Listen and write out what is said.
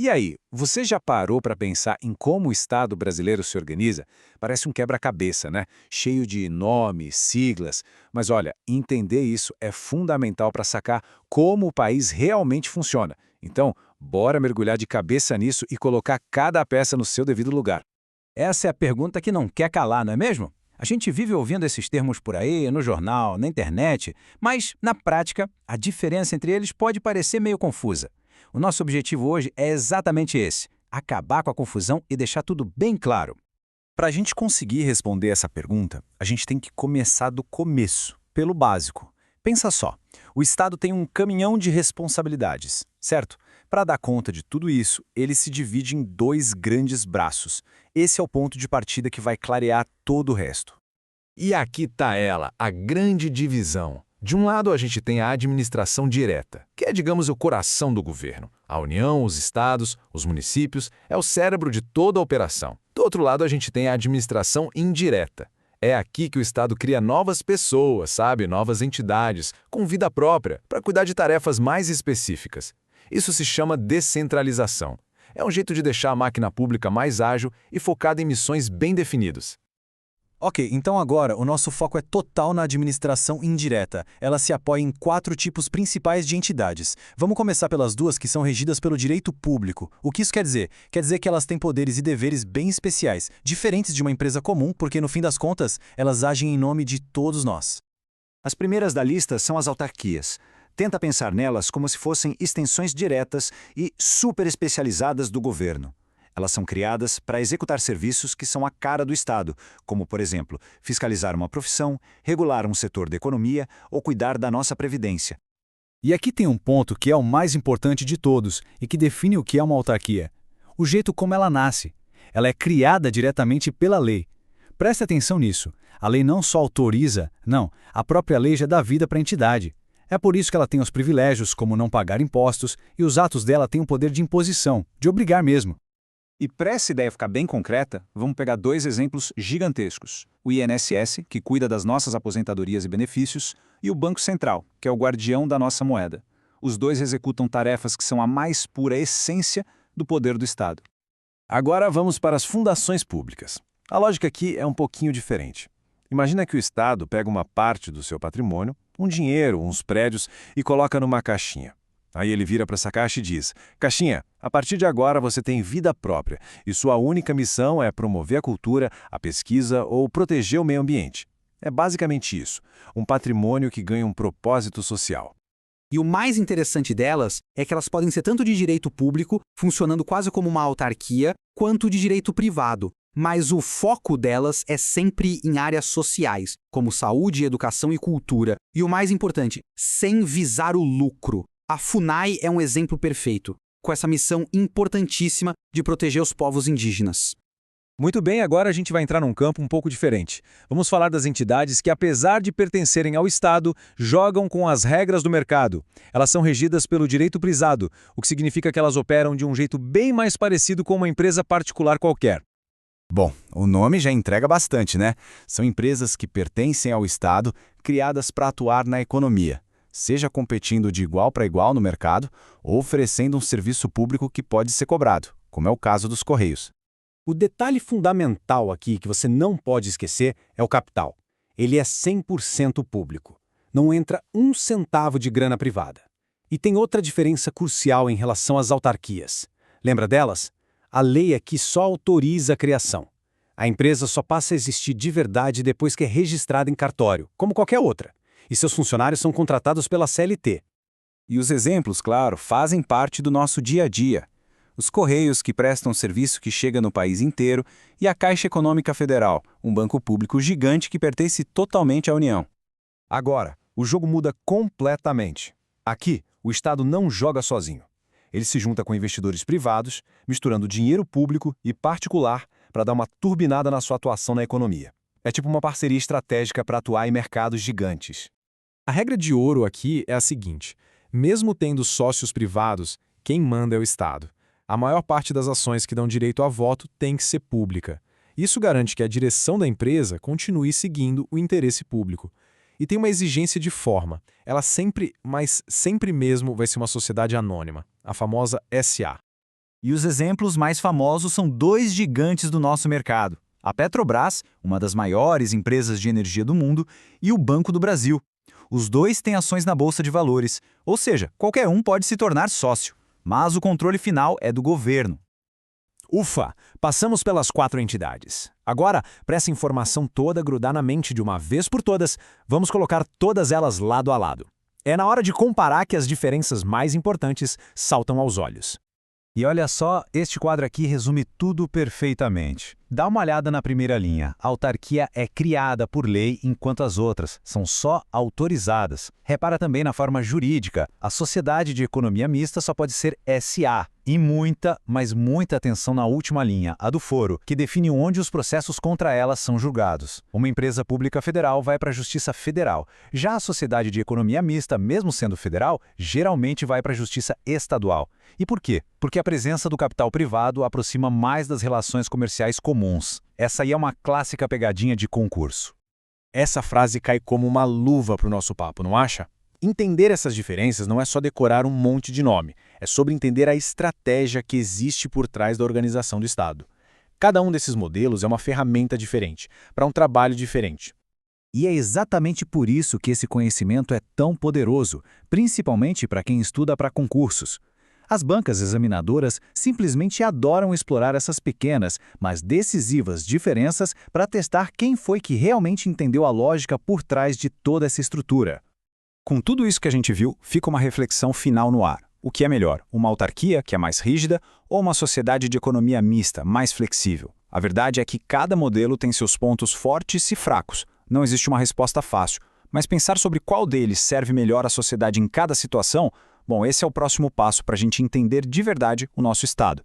E aí, você já parou para pensar em como o Estado brasileiro se organiza? Parece um quebra-cabeça, né? Cheio de nomes, siglas. Mas olha, entender isso é fundamental para sacar como o país realmente funciona. Então, bora mergulhar de cabeça nisso e colocar cada peça no seu devido lugar. Essa é a pergunta que não quer calar, não é mesmo? A gente vive ouvindo esses termos por aí, no jornal, na internet, mas, na prática, a diferença entre eles pode parecer meio confusa. O nosso objetivo hoje é exatamente esse: acabar com a confusão e deixar tudo bem claro. Para a gente conseguir responder essa pergunta, a gente tem que começar do começo, pelo básico. Pensa só, o Estado tem um caminhão de responsabilidades, certo? Para dar conta de tudo isso, ele se divide em dois grandes braços. Esse é o ponto de partida que vai clarear todo o resto. E aqui está ela, a grande divisão. De um lado, a gente tem a administração direta, que é, digamos, o coração do governo. A União, os estados, os municípios, é o cérebro de toda a operação. Do outro lado, a gente tem a administração indireta. É aqui que o Estado cria novas pessoas, sabe? Novas entidades, com vida própria, para cuidar de tarefas mais específicas. Isso se chama descentralização. É um jeito de deixar a máquina pública mais ágil e focada em missões bem definidas. Ok, então agora o nosso foco é total na administração indireta. Ela se apoia em 4 tipos principais de entidades. Vamos começar pelas duas que são regidas pelo direito público. O que isso quer dizer? Quer dizer que elas têm poderes e deveres bem especiais, diferentes de uma empresa comum, porque no fim das contas, elas agem em nome de todos nós. As primeiras da lista são as autarquias. Tenta pensar nelas como se fossem extensões diretas e super especializadas do governo. Elas são criadas para executar serviços que são a cara do Estado, como, por exemplo, fiscalizar uma profissão, regular um setor da economia ou cuidar da nossa previdência. E aqui tem um ponto que é o mais importante de todos e que define o que é uma autarquia: o jeito como ela nasce. Ela é criada diretamente pela lei. Preste atenção nisso. A lei não só autoriza, não, a própria lei já dá vida para a entidade. É por isso que ela tem os privilégios, como não pagar impostos, e os atos dela têm o poder de imposição, de obrigar mesmo. E para essa ideia ficar bem concreta, vamos pegar 2 exemplos gigantescos. O INSS, que cuida das nossas aposentadorias e benefícios, e o Banco Central, que é o guardião da nossa moeda. Os dois executam tarefas que são a mais pura essência do poder do Estado. Agora vamos para as fundações públicas. A lógica aqui é um pouquinho diferente. Imagina que o Estado pega uma parte do seu patrimônio, um dinheiro, uns prédios, e coloca numa caixinha. Aí ele vira para essa caixa e diz: caixinha, a partir de agora você tem vida própria e sua única missão é promover a cultura, a pesquisa ou proteger o meio ambiente. É basicamente isso, um patrimônio que ganha um propósito social. E o mais interessante delas é que elas podem ser tanto de direito público, funcionando quase como uma autarquia, quanto de direito privado. Mas o foco delas é sempre em áreas sociais, como saúde, educação e cultura. E o mais importante, sem visar o lucro. A FUNAI é um exemplo perfeito, com essa missão importantíssima de proteger os povos indígenas. Muito bem, agora a gente vai entrar num campo um pouco diferente. Vamos falar das entidades que, apesar de pertencerem ao Estado, jogam com as regras do mercado. Elas são regidas pelo direito prisado, o que significa que elas operam de um jeito bem mais parecido com uma empresa particular qualquer. Bom, o nome já entrega bastante, né? São empresas que pertencem ao Estado, criadas para atuar na economia, seja competindo de igual para igual no mercado ou oferecendo um serviço público que pode ser cobrado, como é o caso dos Correios. O detalhe fundamental aqui que você não pode esquecer é o capital. Ele é 100% público. Não entra um centavo de grana privada. E tem outra diferença crucial em relação às autarquias. Lembra delas? A lei aqui só autoriza a criação. A empresa só passa a existir de verdade depois que é registrada em cartório, como qualquer outra. E seus funcionários são contratados pela CLT. E os exemplos, claro, fazem parte do nosso dia a dia. Os Correios, que prestam serviço que chega no país inteiro, e a Caixa Econômica Federal, um banco público gigante que pertence totalmente à União. Agora, o jogo muda completamente. Aqui, o Estado não joga sozinho. Ele se junta com investidores privados, misturando dinheiro público e particular para dar uma turbinada na sua atuação na economia. É tipo uma parceria estratégica para atuar em mercados gigantes. A regra de ouro aqui é a seguinte: mesmo tendo sócios privados, quem manda é o Estado. A maior parte das ações que dão direito a voto tem que ser pública. Isso garante que a direção da empresa continue seguindo o interesse público. E tem uma exigência de forma. Ela sempre, mas sempre mesmo vai ser uma sociedade anônima, a famosa SA. E os exemplos mais famosos são dois gigantes do nosso mercado: a Petrobras, uma das maiores empresas de energia do mundo, e o Banco do Brasil. Os dois têm ações na Bolsa de Valores, ou seja, qualquer um pode se tornar sócio, mas o controle final é do governo. Ufa! Passamos pelas 4 entidades. Agora, para essa informação toda grudar na mente de uma vez por todas, vamos colocar todas elas lado a lado. É na hora de comparar que as diferenças mais importantes saltam aos olhos. E olha só, este quadro aqui resume tudo perfeitamente. Dá uma olhada na primeira linha. A autarquia é criada por lei, enquanto as outras são só autorizadas. Repara também na forma jurídica. A sociedade de economia mista só pode ser SA. E muita, mas muita atenção na última linha, a do foro, que define onde os processos contra elas são julgados. Uma empresa pública federal vai para a Justiça Federal. Já a sociedade de economia mista, mesmo sendo federal, geralmente vai para a Justiça Estadual. E por quê? Porque a presença do capital privado aproxima mais das relações comerciais comuns. Essa aí é uma clássica pegadinha de concurso. Essa frase cai como uma luva para o nosso papo, não acha? Entender essas diferenças não é só decorar um monte de nome, é sobre entender a estratégia que existe por trás da organização do Estado. Cada um desses modelos é uma ferramenta diferente, para um trabalho diferente. E é exatamente por isso que esse conhecimento é tão poderoso, principalmente para quem estuda para concursos. As bancas examinadoras simplesmente adoram explorar essas pequenas, mas decisivas diferenças para testar quem foi que realmente entendeu a lógica por trás de toda essa estrutura. Com tudo isso que a gente viu, fica uma reflexão final no ar. O que é melhor, uma autarquia, que é mais rígida, ou uma sociedade de economia mista, mais flexível? A verdade é que cada modelo tem seus pontos fortes e fracos. Não existe uma resposta fácil, mas pensar sobre qual deles serve melhor à sociedade em cada situação, bom, esse é o próximo passo para a gente entender de verdade o nosso Estado.